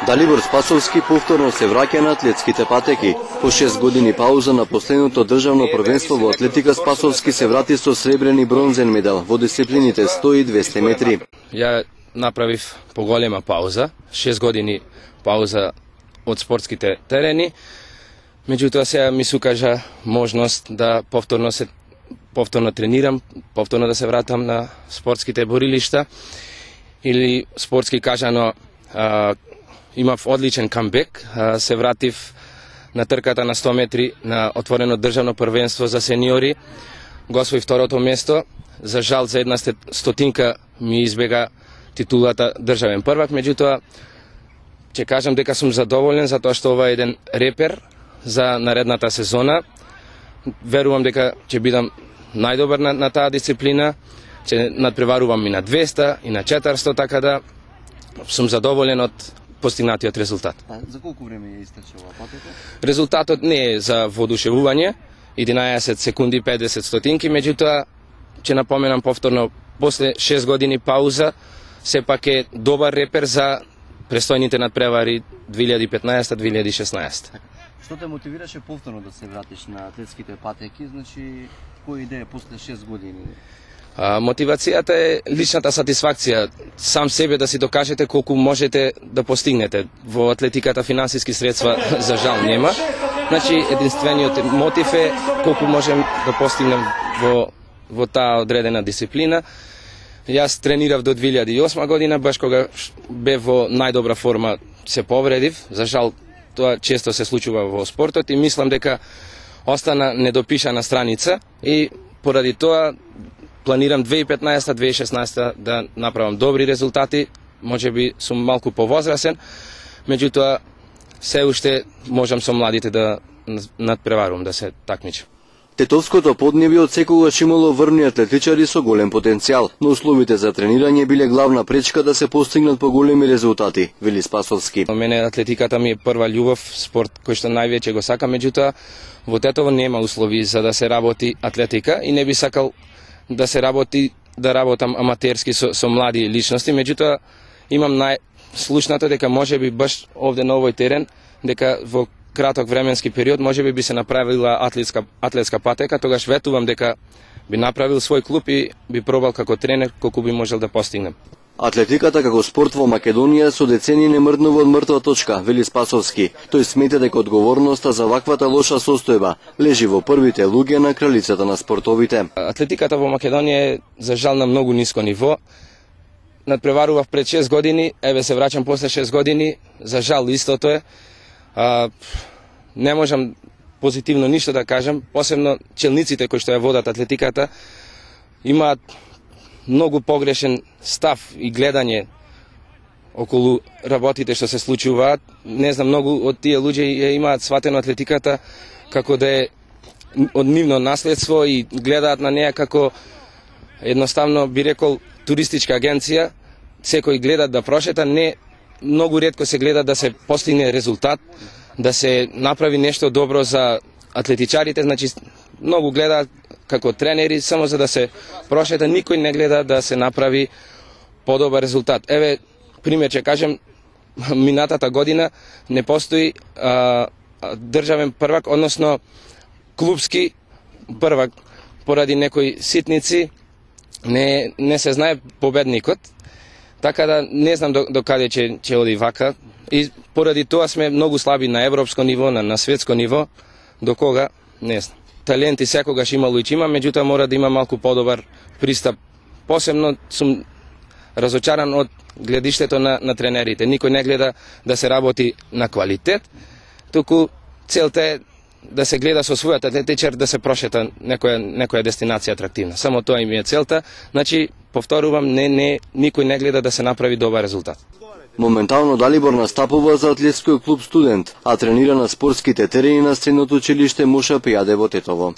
Далибор Спасовски повторно се враќа на атлетските патеки. По 6 години пауза на последното државно првенство во атлетика Спасовски се врати со сребрен и бронзен медал во дисциплините 100 и 200 метри. Ја направив поголема пауза, 6 години пауза од спортските терени. Меѓутоа сега ми се укажа можност да повторно тренирам, повторно да се вратам на спортските борилишта или спортски кажано имав одличен камбек, се вратив на трката на 100 метри на отворено државно првенство за сениори, го освоив второто место. За жал за една стотинка ми избега титулата државен првак, меѓутоа ќе кажам дека сум задоволен затоа што ова е еден репер за наредната сезона. Верувам дека ќе бидам најдобар на таа дисциплина, ќе надпреварувам и на 200 и на 400, така да сум задоволен од постигнатиот резултат. За колку време ја истече ова патека? Резултатот не е за воодушевување, 11 секунди 50 стотинки, меѓутоа ќе напоменам повторно, после 6 години пауза, сепак е добар репер за престојните надпревари 2015-2016. Што те мотивираше повторно да се вратиш на атлетските патеки? Значи, која идеја после 6 години? Мотивацијата е личната сатисфакција, сам себе да си докажете колку можете да постигнете. Во атлетиката финансиски средства за жал нема. Значи, единствениот мотив е колку можем да постигнем во таа одредена дисциплина. Јас тренирав до 2008 година, баш кога бев во најдобра форма се повредив. За жал, тоа често се случува во спортот и мислам дека остана недопишана страница и поради тоа планирам 2015-2016 да направам добри резултати. Можеби сум малку повозрасен, меѓутоа се уште можам со младите да надпреварувам, да се такмичам. Тетовското поднебје од секогаш имало врвни атлетичари со голем потенцијал, но условите за тренирање биле главна пречка да се постигнат поголеми резултати, вели Спасовски. Мене атлетиката ми е прва љубов, спорт кој што највеќе го сакам, меѓутоа во Тетово нема услови за да се работи атлетика и не би сакал да се работам аматерски со млади личности, меѓутоа имам најслушнато дека можеби баш овде на овој терен, дека во краток временски период можеби би се направила атлетска патека, тогаш ветувам дека би направил свој клуб и би пробал како тренер колку би можел да постигнем. Атлетиката како спорт во Македонија со децении не мрднува од мртва точка, вели Спасовски. Тој смета дека одговорноста за ваквата лоша состојба лежи во првите луѓе на кралицата на спортовите. Атлетиката во Македонија е за жал на многу ниско ниво. Надпреварував пред 6 години, еве се враќам после 6 години, за жал истото е. Не можам позитивно ништо да кажам, посебно челниците кои што ја водат атлетиката имаат многу погрешен став и гледање околу работите што се случуваат. Не знам, многу од тие луѓе ја имаат сватено атлетиката како да е од нивно наследство и гледаат на неа како едноставно би рекол туристичка агенција. Секој гледа да прошета, не многу ретко се гледа да се постигне резултат, да се направи нешто добро за атлетичарите, значи многу гледаат како тренери само за да се прошета, никој не гледа да се направи подобар резултат. Еве, пример ќе кажем, минатата година не постои државен првак, односно клубски првак, поради некои ситници не се знае победникот. Така да не знам до каде ќе оди вака и поради тоа сме многу слаби на европско ниво, на светско ниво, до кога не знам. Таленти секогаш имало и има, меѓутоа мора да има малку подобар пристап. Посебно сум разочаран од гледиштето на тренерите. Никој не гледа да се работи на квалитет, туку целта е да се гледа со својот атлетичар да се прошета некоја дестинација атрактивна. Само тоа им е целта. Значи, повторувам, никој не гледа да се направи добар резултат. Моментално Далибор настапува за атлетскиот клуб Студент, а тренира на спортските терени на средното училиште Муша Пијаде во Тетово.